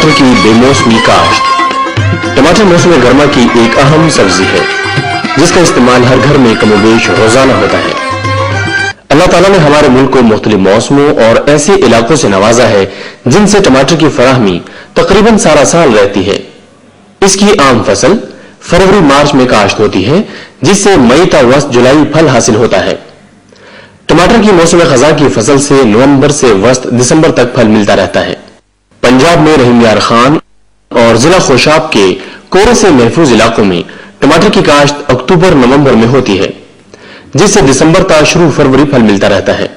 टमाटर की बेमौसमी काश्त। टमाटर मौसम गर्मा की एक अहम सब्जी है जिसका इस्तेमाल हर घर में कमोबेश रोजाना होता है। अल्लाह ताला ने हमारे मुल्क को मुख्तलिफ मौसमों और ऐसे इलाकों से नवाजा है जिनसे टमाटर की फराहमी तकरीबन सारा साल रहती है। इसकी आम फसल फरवरी मार्च में काश्त होती है जिससे मई ता वस्त जुलाई फल हासिल होता है। टमाटर की मौसम खजा की फसल से नवंबर से वस्त दिसंबर तक फल मिलता रहता है। पंजाब में रहीम यार खान और जिला खोशाब के कोरे से महफूज इलाकों में टमाटर की काश्त अक्टूबर नवंबर में होती है जिससे दिसंबर तक शुरू फरवरी फल मिलता रहता है।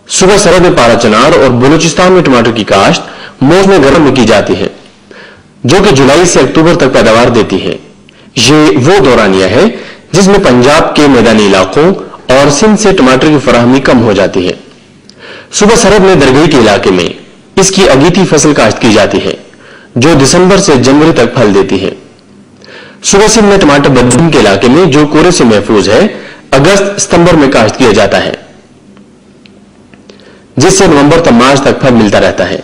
सुबह सरहद में पारा चनार और बलूचिस्तान में टमाटर की काश्त मौसम गर्म में की जाती है जो कि जुलाई से अक्टूबर तक पैदावार देती है। ये वो दौरानिया है जिसमें पंजाब के मैदानी इलाकों और सिंध से टमाटर की फराहमी कम हो जाती है। सुबह सरहद में दरगही के इलाके में इसकी अगीती फसल काश्त की जाती है जो दिसंबर से जनवरी तक फल देती है। सुबह सिंध में टमाटर बदून के इलाके में जो कोरे से महफूज है अगस्त सितंबर में काश्त किया जाता है जिससे नवंबर तक मार्च तक फल मिलता रहता है।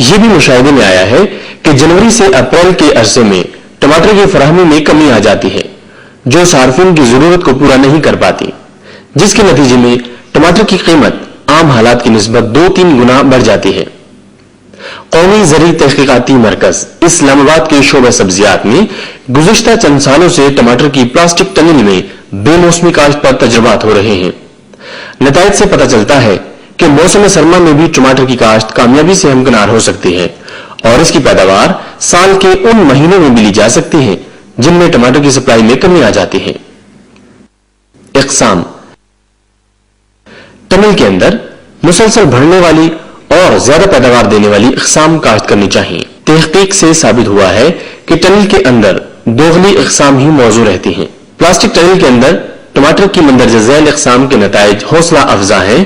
यह भी मुशाहिदे में आया है कि जनवरी से अप्रैल के अरसे में टमाटर की फराहमी में कमी आ जाती है जो सार्फिन की जरूरत को पूरा नहीं कर पाती, जिसके नतीजे में टमाटर की कीमत आम हालात की निस्बत 2-3 गुना बढ़ जाती है। कौमी ज़री तहकीकाती मरकज इस्लामाबाद के शोबे सब्जियात में गुज़िश्ता चंद सालों से टमाटर की प्लास्टिक टनल में बेमौसमी काश्त पर तजुर्बात हो रहे हैं। नताइज से पता चलता है कि मौसम सरमा में भी टमाटर की काश्त कामयाबी से हमकिनार हो सकती है और इसकी पैदावार साल के उन महीनों में भी ली जा सकती है जिनमें टमाटर की सप्लाई में कमी आ जाती है। इक़साम। टनल के अंदर मुसलसल बढ़ने वाली और ज्यादा पैदावार देने वाली इक़साम काश्त करनी चाहिए। तहकीक से साबित हुआ है कि टनल के अंदर दोगली इक़साम ही मौजू रहती हैं। प्लास्टिक टनल के अंदर टमाटर की मंदरजा ज़ैल इक़साम के नताइज हौसला अफजा हैं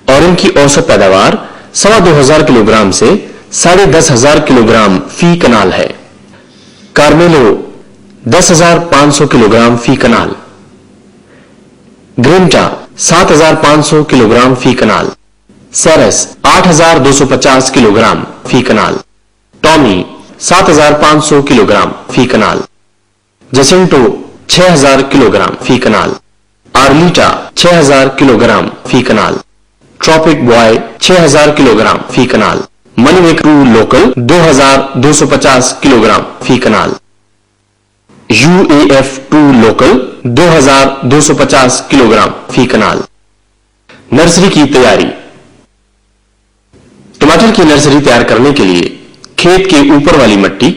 और इनकी औसत पैदावार 2,2500 किलोग्राम से 10,500 किलोग्राम फी कनाल है। कार्मेलो 10,500 किलोग्राम फी कनाल, ग्रेंटा 7,500 किलोग्राम फी कनाल, सेरेस 8,250 किलोग्राम फी कनाल, टॉमी 7,500 किलोग्राम फी कनाल, जसेंटो 6,000 किलोग्राम फी कनाल, आर्लीटा 6,000 किलोग्राम फी कनाल, ट्रॉपिक बॉय 6,000 किलोग्राम फी कनाल, मनी मेकर लोकल 2,250 किलोग्राम फी कनाल, UAF2 लोकल 2,250 किलोग्राम फी कनाल। नर्सरी की तैयारी। टमाटर की नर्सरी तैयार करने के लिए खेत के ऊपर वाली मिट्टी,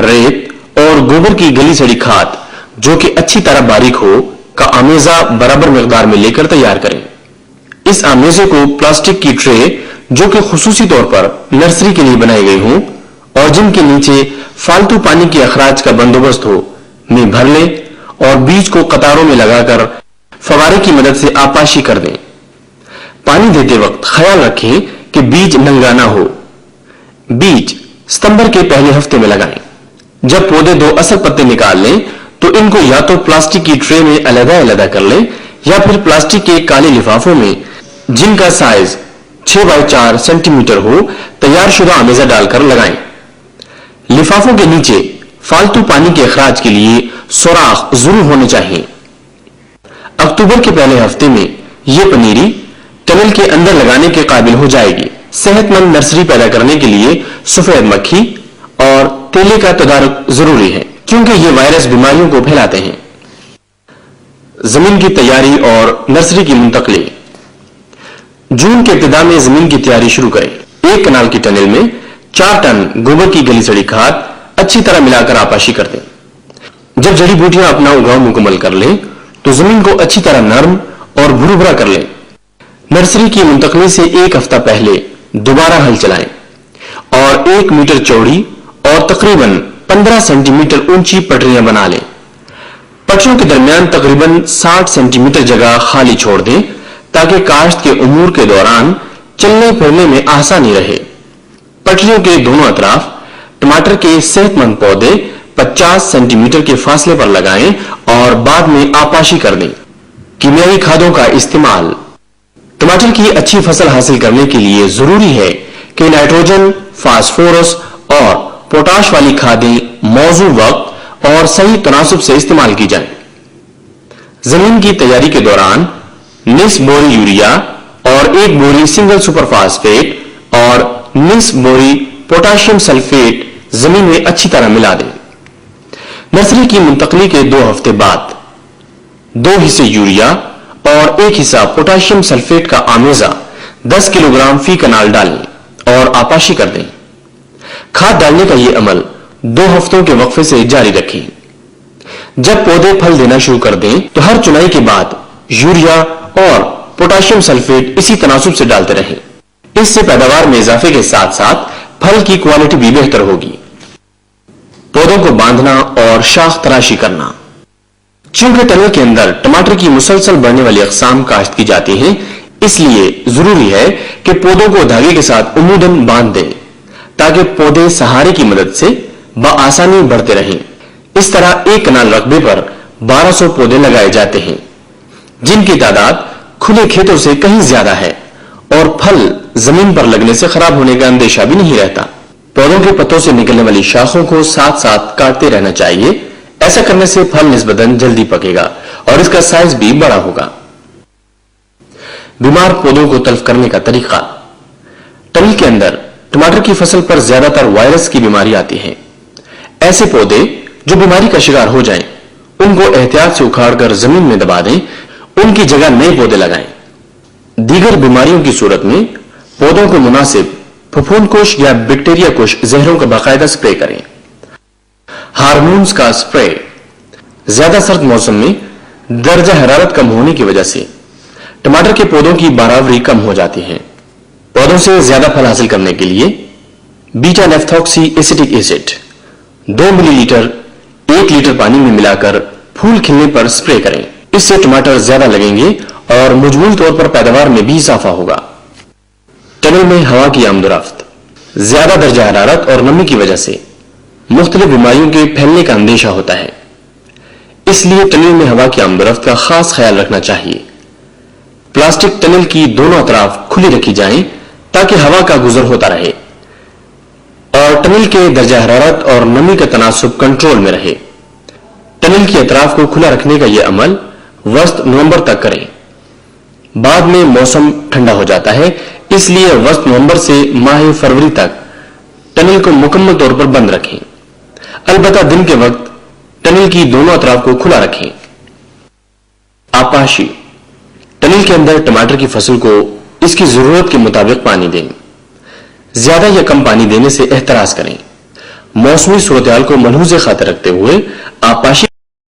रेत और गोबर की गली सड़ी खाद जो कि अच्छी तरह बारीक हो का आमेजा बराबर मिकदार में लेकर तैयार करें। इस आमेजे को प्लास्टिक की ट्रे जो कि खुसूसी तौर पर नर्सरी के लिए बनाई गई हो और जिनके नीचे फालतू पानी के अखराज का बंदोबस्त हो में भर लें और बीज को कतारों में लगाकर फवारे की मदद से आपाशी कर दें। पानी देते वक्त ख्याल रखें कि बीज नंगा ना हो। बीज सितंबर के पहले हफ्ते में लगाएं। जब पौधे 2 असल पत्ते निकाल लें तो इनको या तो प्लास्टिक की ट्रे में अलग-अलग कर लें या फिर प्लास्टिक के काले लिफाफों में जिनका साइज 6x4 सेंटीमीटर हो तैयार शुदा आमेजा डालकर लगाएं। लिफाफों के नीचे फालतू पानी के अखराज के लिए सुराख जरूर होने चाहिए। अक्टूबर के पहले हफ्ते में यह पनीरी टनल के अंदर लगाने के काबिल हो जाएगी। सेहतमंद नर्सरी पैदा करने के लिए सफेद मक्खी और तेले का तदारुक जरूरी है क्योंकि ये वायरस बीमारियों को फैलाते हैं। जमीन की तैयारी और नर्सरी की मुंतकली। जून के इब्तिदा में जमीन की तैयारी शुरू करें। 1 कनाल की टनल में 4 टन गोबर की गली सड़ी खाद अच्छी तरह मिलाकर आपाशी कर दें। जब जड़ी बूटियां अपना उगाव मुकम्मल कर लें तो जमीन को अच्छी तरह नरम और भुरभुरा कर लें। नर्सरी की मुंतकली से 1 हफ्ता पहले दोबारा हल चलाएं और 1 मीटर चौड़ी और तकरीबन 15 सेंटीमीटर ऊंची पटरियां बना लें। पटरियों के दरमियान तकरीबन 60 सेंटीमीटर जगह खाली छोड़ दें ताकि काश्त के उमूर के दौरान चलने फिरने में आसानी रहे। पटरियों के दोनों अतराफ टमाटर के सेहतमंद पौधे 50 सेंटीमीटर के फासले पर लगाएं और बाद में आपाशी कर दें। कीमियावी खादों का इस्तेमाल। टमाटर की अच्छी फसल हासिल करने के लिए जरूरी है कि नाइट्रोजन, फास्फोरस और पोटाश वाली खादें मौजू वक्त और सही तनासुब से इस्तेमाल की जाएं। जमीन की तैयारी के दौरान निस्फ बोरी यूरिया और 1 बोरी सिंगल सुपर फास्फेट और निस्फ बोरी पोटाशियम सल्फेट जमीन में अच्छी तरह मिला दें। नर्सरी की मुंतकली के 2 हफ्ते बाद 2 हिस्से यूरिया और 1 हिस्सा पोटाशियम सल्फेट का आमेजा 10 किलोग्राम फी कनाल डालें और आपाशी कर दें। खाद डालने का यह अमल 2 हफ्तों के वक्फे से जारी रखें। जब पौधे फल देना शुरू कर दें तो हर चुनाई के बाद यूरिया और पोटाशियम सल्फेट इसी तनासुब से डालते रहें। इससे पैदावार में इजाफे के साथ साथ फल की क्वालिटी भी बेहतर होगी। पौधों को बांधना और शाख तराशी करना। चूंकि टनल के अंदर टमाटर की मुसलसल बढ़ने वाली अक़साम काश्त की जाती हैं, इसलिए जरूरी है कि पौधों को धागे के साथ उमूदन बांध दें ताकि पौधे सहारे की मदद से बआसानी बढ़ते रहें। इस तरह 1 कनाल रकबे पर 1200 पौधे लगाए जाते हैं, जिनकी तादाद खुले खेतों से कहीं ज्यादा है और फल जमीन पर लगने से खराब होने का अंदेशा भी नहीं रहता। पौधों के पत्तों से निकलने वाली शाखों को साथ साथ काटते रहना चाहिए। ऐसा करने से फल निस्बतन जल्दी पकेगा और इसका साइज भी बड़ा होगा। बीमार पौधों को तल्फ करने का तरीका। टनल के अंदर टमाटर की फसल पर ज्यादातर वायरस की बीमारी आती है। ऐसे पौधे जो बीमारी का शिकार हो जाएं, उनको एहतियात से उखाड़कर जमीन में दबा दें, उनकी जगह नए पौधे लगाएं। दीगर बीमारियों की सूरत में पौधों को मुनासिब फफूंदकुश या बैक्टीरिया कुश जहरों का बाकायदा स्प्रे करें। हार्मोन्स का स्प्रे। ज्यादा सर्द मौसम में दर्जा हरारत कम होने की वजह से टमाटर के पौधों की बारावरी कम हो जाती है। पौधों से ज्यादा फल हासिल करने के लिए beta naphthoxy acetic acid 2 millilitre 1 litre पानी में मिलाकर फूल खिलने पर स्प्रे करें। इससे टमाटर ज्यादा लगेंगे और मजमूई तौर पर पैदावार में भी इजाफा होगा। टनल में हवा की आमदोरफ्त। ज्यादा दर्जा हरारत और नमी की वजह से मुख्तलिफ बीमारियों के फैलने का अंदेशा होता है, इसलिए टनल में हवा की आमदोरफ्त का खास ख्याल रखना चाहिए। प्लास्टिक टनल की दोनों अतराफ खुली रखी जाएं ताकि हवा का गुजर होता रहे और टनल के दर्जा हरारत और नमी का तनासुब कंट्रोल में रहे। टनल की अतराफ को खुला रखने का यह अमल वस्त नवंबर तक करें। बाद में मौसम ठंडा हो जाता है, इसलिए वस्त नवंबर से माह फरवरी तक टनल को मुकम्मल तौर पर बंद रखें। अलबत्ता दिन के वक्त टनल की दोनों अतराफ को खुला रखें। आपाशी। टनल के अंदर टमाटर की फसल को इसकी जरूरत के मुताबिक पानी दें। ज्यादा या कम पानी देने से एहतराज करें। मौसमी सूरत हाल को मलहूज़े खातिर रखते हुए आपाशी